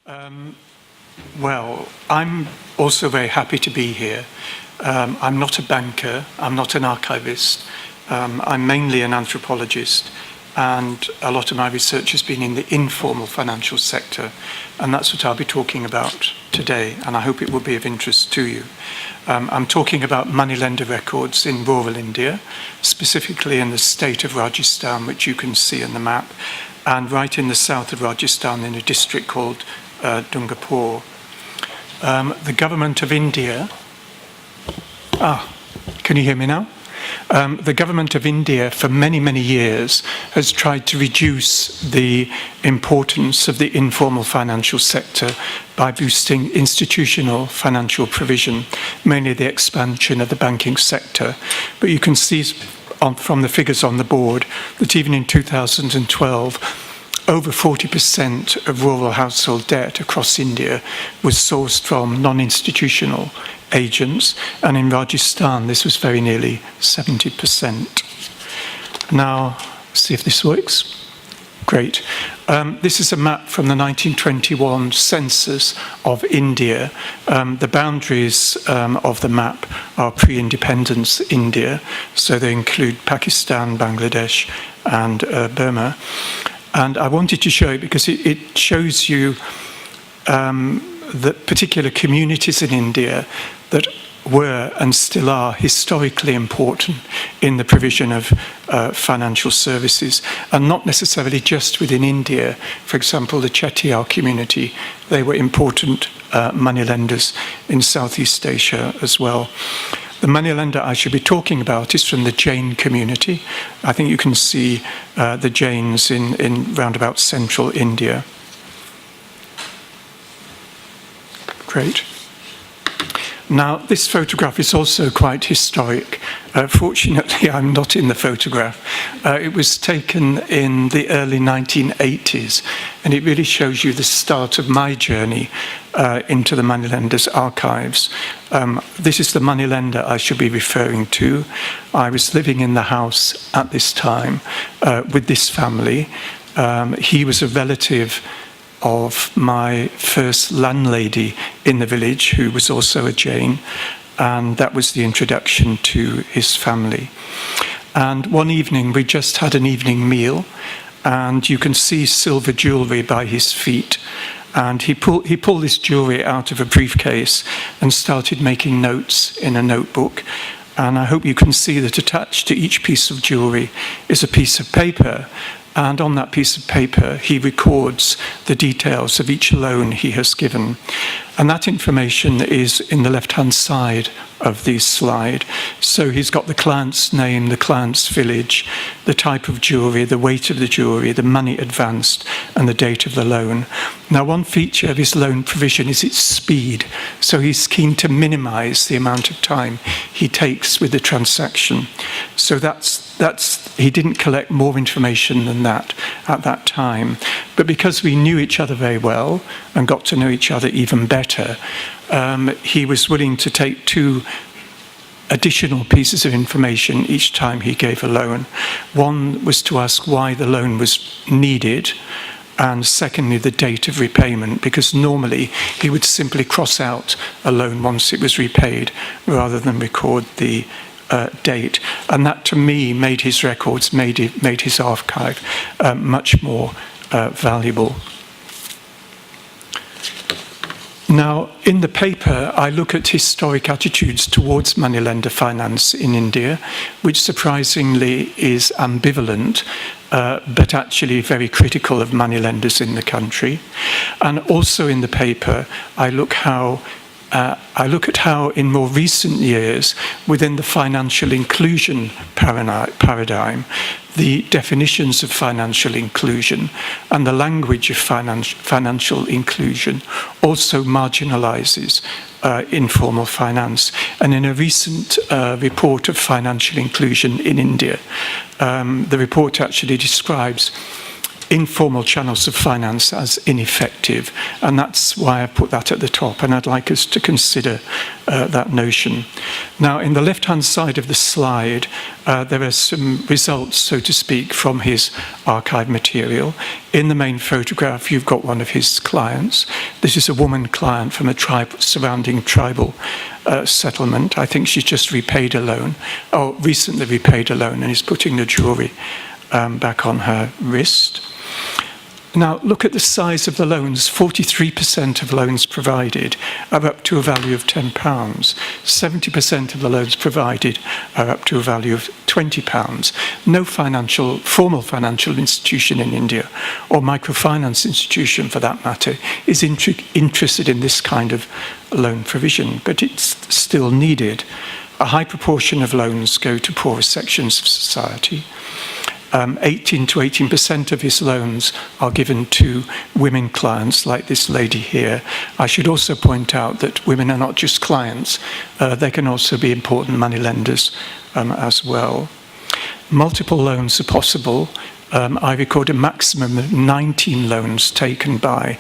Well, I'm also very happy to be here. I'm not a banker, I'm not an archivist, I'm mainly an anthropologist, and a lot of my research has been in the informal financial sector, and that's what I'll be talking about today, and I hope it will be of interest to you. I'm talking about moneylender records in rural India, specifically in the state of Rajasthan, which you can see on the map, and right in the south of Rajasthan in a district called Dungarpur. The government of India, can you hear me now? The government of India for many, many years has tried to reduce the importance of the informal financial sector by boosting institutional financial provision, mainly the expansion of the banking sector. But you can see from the figures on the board that even in 2012, over 40% of rural household debt across India was sourced from non-institutional agents, and in Rajasthan this was very nearly 70%. Now, see if this works. Great. This is a map from the 1921 census of India. The boundaries of the map are pre-independence India, so they include Pakistan, Bangladesh, and Burma. And I wanted to show it because it shows you the particular communities in India that were and still are historically important in the provision of financial services, and not necessarily just within India. For example, the Chettiar community, they were important moneylenders in Southeast Asia as well. The moneylender I should be talking about is from the Jain community. I think you can see the Jains in roundabout central India. Great. Now, this photograph is also quite historic. Fortunately, I'm not in the photograph. It was taken in the early 1980s, and it really shows you the start of my journey into the moneylender's archives. This is the moneylender I should be referring to. I was living in the house at this time with this family. He was a relative of my first landlady in the village, who was also a Jain, and that was the introduction to his family. And one evening, we just had an evening meal, and you can see silver jewellery by his feet. And he pulled this jewellery out of a briefcase and started making notes in a notebook. And I hope you can see that attached to each piece of jewellery is a piece of paper. And on that piece of paper, he records the details of each loan he has given. And that information is in the left-hand side of the slide. So he's got the client's name, the client's village, the type of jewellery, the weight of the jewellery, the money advanced, and the date of the loan. Now, one feature of his loan provision is its speed. So he's keen to minimise the amount of time he takes with the transaction. So he didn't collect more information than that at that time. But because we knew each other very well and got to know each other even better, he was willing to take 2 additional pieces of information each time he gave a loan. One was to ask why the loan was needed, and secondly, the date of repayment, because normally he would simply cross out a loan once it was repaid rather than record the date. And that, to me, made his records, made his archive much more valuable. Now, in the paper, I look at historic attitudes towards moneylender finance in India, which surprisingly is ambivalent, but actually very critical of moneylenders in the country. And also in the paper, I look at how in more recent years, within the financial inclusion paradigm, the definitions of financial inclusion and the language of financial inclusion also marginalises informal finance. And in a recent report of financial inclusion in India, the report actually describes informal channels of finance as ineffective, and that's why I put that at the top, and I'd like us to consider that notion. Now, in the left-hand side of the slide, there are some results, so to speak, from his archive material. In the main photograph, you've got one of his clients. This is a woman client from a surrounding tribal settlement. I think she's just repaid a loan, or recently repaid a loan, and is putting the jewellery back on her wrist. Now, look at the size of the loans. 43% of loans provided are up to a value of £10. 70% of the loans provided are up to a value of £20. No formal financial institution in India, or microfinance institution for that matter, is interested in this kind of loan provision, but it's still needed. A high proportion of loans go to poorer sections of society. 18% to 18% of his loans are given to women clients like this lady here. I should also point out that women are not just clients, they can also be important money lenders as well. Multiple loans are possible. I record a maximum of 19 loans taken by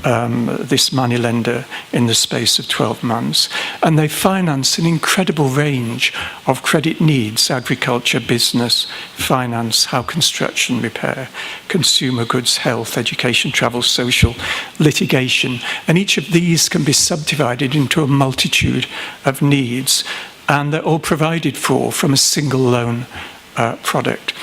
this moneylender in the space of 12 months. And they finance an incredible range of credit needs: agriculture, business, finance, house construction, repair, consumer goods, health, education, travel, social, litigation. And each of these can be subdivided into a multitude of needs, and they're all provided for from a single loan product.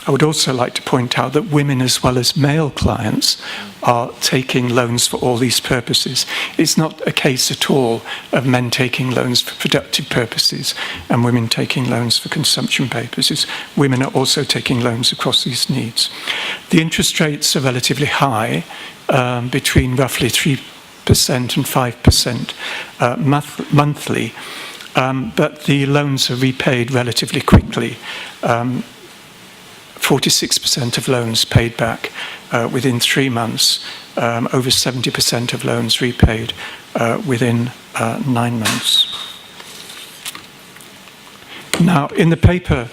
I would also like to point out that women as well as male clients are taking loans for all these purposes. It's not a case at all of men taking loans for productive purposes and women taking loans for consumption purposes. Women are also taking loans across these needs. The interest rates are relatively high, between roughly 3% and 5% monthly, but the loans are repaid relatively quickly. 46% of loans paid back within 3 months, over 70% of loans repaid within 9 months. Now, in the paper,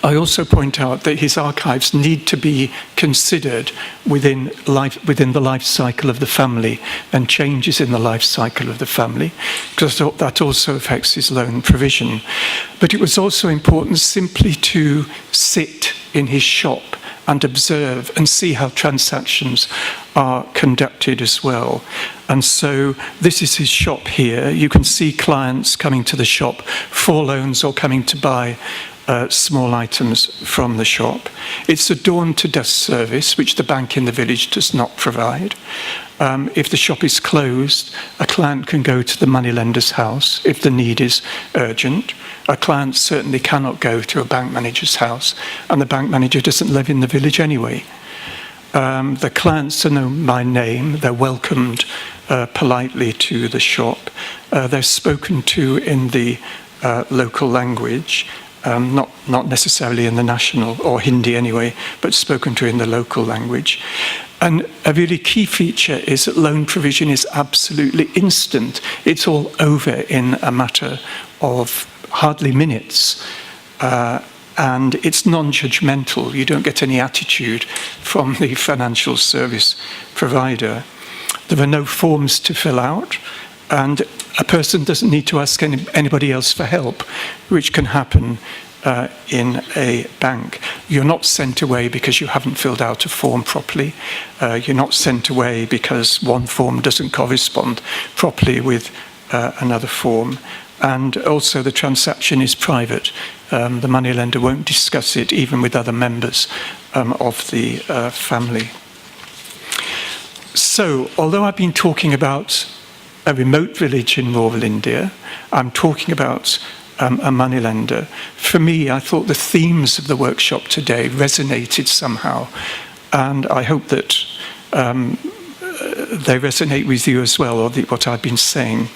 I also point out that his archives need to be considered within the life cycle of the family and changes in the life cycle of the family, because that also affects his loan provision. But it was also important simply to sit in his shop and observe and see how transactions are conducted as well. And so this is his shop here. You can see clients coming to the shop for loans or coming to buy small items from the shop. It's a dawn-to-dusk service, which the bank in the village does not provide. If the shop is closed, a client can go to the moneylender's house if the need is urgent. A client certainly cannot go to a bank manager's house, and the bank manager doesn't live in the village anyway. The clients are known by name. They're welcomed politely to the shop. They're spoken to in the local language. Not necessarily in the national, or Hindi anyway, but spoken to in the local language. And a really key feature is that loan provision is absolutely instant. It's all over in a matter of hardly minutes. And it's non-judgmental. You don't get any attitude from the financial service provider. There are no forms to fill out, and a person doesn't need to ask anybody else for help, which can happen in a bank. You're not sent away because you haven't filled out a form properly. You're not sent away because one form doesn't correspond properly with another form. And also the transaction is private. The moneylender won't discuss it even with other members of the family. So, although I've been talking about a remote village in rural India, I'm talking about a moneylender. For me, I thought the themes of the workshop today resonated somehow, and I hope that they resonate with you as well, or what I've been saying.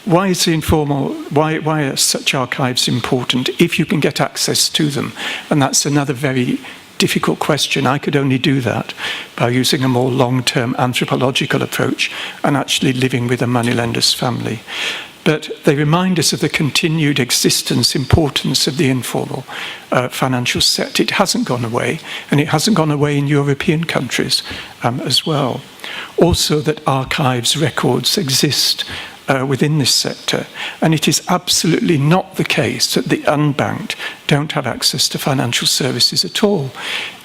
Why is the informal? Why are such archives important if you can get access to them? And that's another very difficult question. I could only do that by using a more long-term anthropological approach and actually living with a moneylender's family. But they remind us of the continued importance of the informal financial sector. It hasn't gone away, and it hasn't gone away in European countries as well. Also that archives records exist within this sector, and it is absolutely not the case that the unbanked don't have access to financial services at all.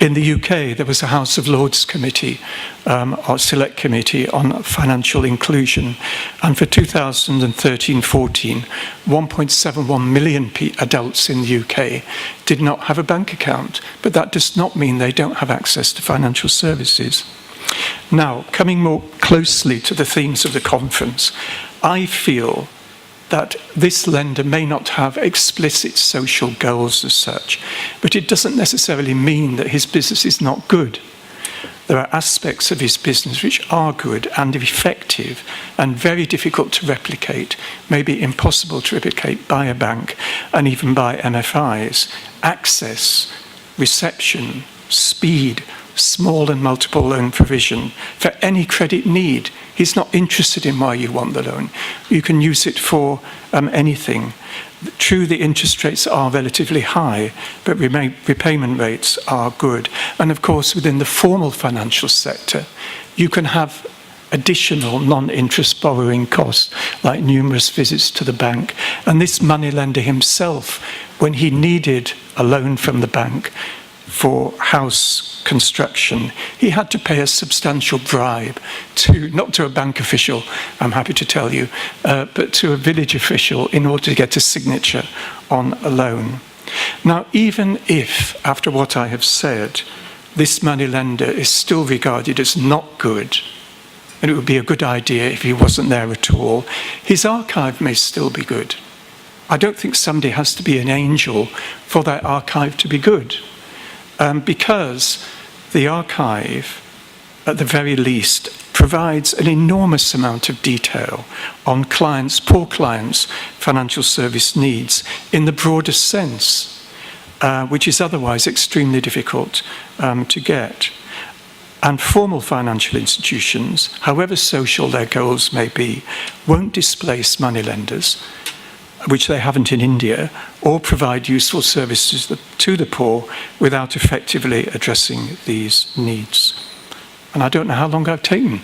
In the UK, there was a House of Lords committee, or select committee on financial inclusion, and for 2013-14, 1.71 million adults in the UK did not have a bank account, but that does not mean they don't have access to financial services. Now, coming more closely to the themes of the conference, I feel that this lender may not have explicit social goals as such, but it doesn't necessarily mean that his business is not good. There are aspects of his business which are good and effective and very difficult to replicate, maybe impossible to replicate by a bank and even by MFIs. Access, reception, speed, small and multiple loan provision for any credit need. He's not interested in why you want the loan. You can use it for anything. True, the interest rates are relatively high, but repayment rates are good. And of course, within the formal financial sector, you can have additional non-interest borrowing costs, like numerous visits to the bank. And this moneylender himself, when he needed a loan from the bank for house construction, he had to pay a substantial bribe to, not to a bank official, I'm happy to tell you, but to a village official in order to get a signature on a loan. Now, even if, after what I have said, this moneylender is still regarded as not good, and it would be a good idea if he wasn't there at all, his archive may still be good. I don't think somebody has to be an angel for their archive to be good. Because the archive, at the very least, provides an enormous amount of detail on clients, poor clients' financial service needs in the broadest sense, which is otherwise extremely difficult to get. And formal financial institutions, however social their goals may be, won't displace moneylenders, which they haven't in India, or provide useful services to the poor without effectively addressing these needs. And I don't know how long I've taken.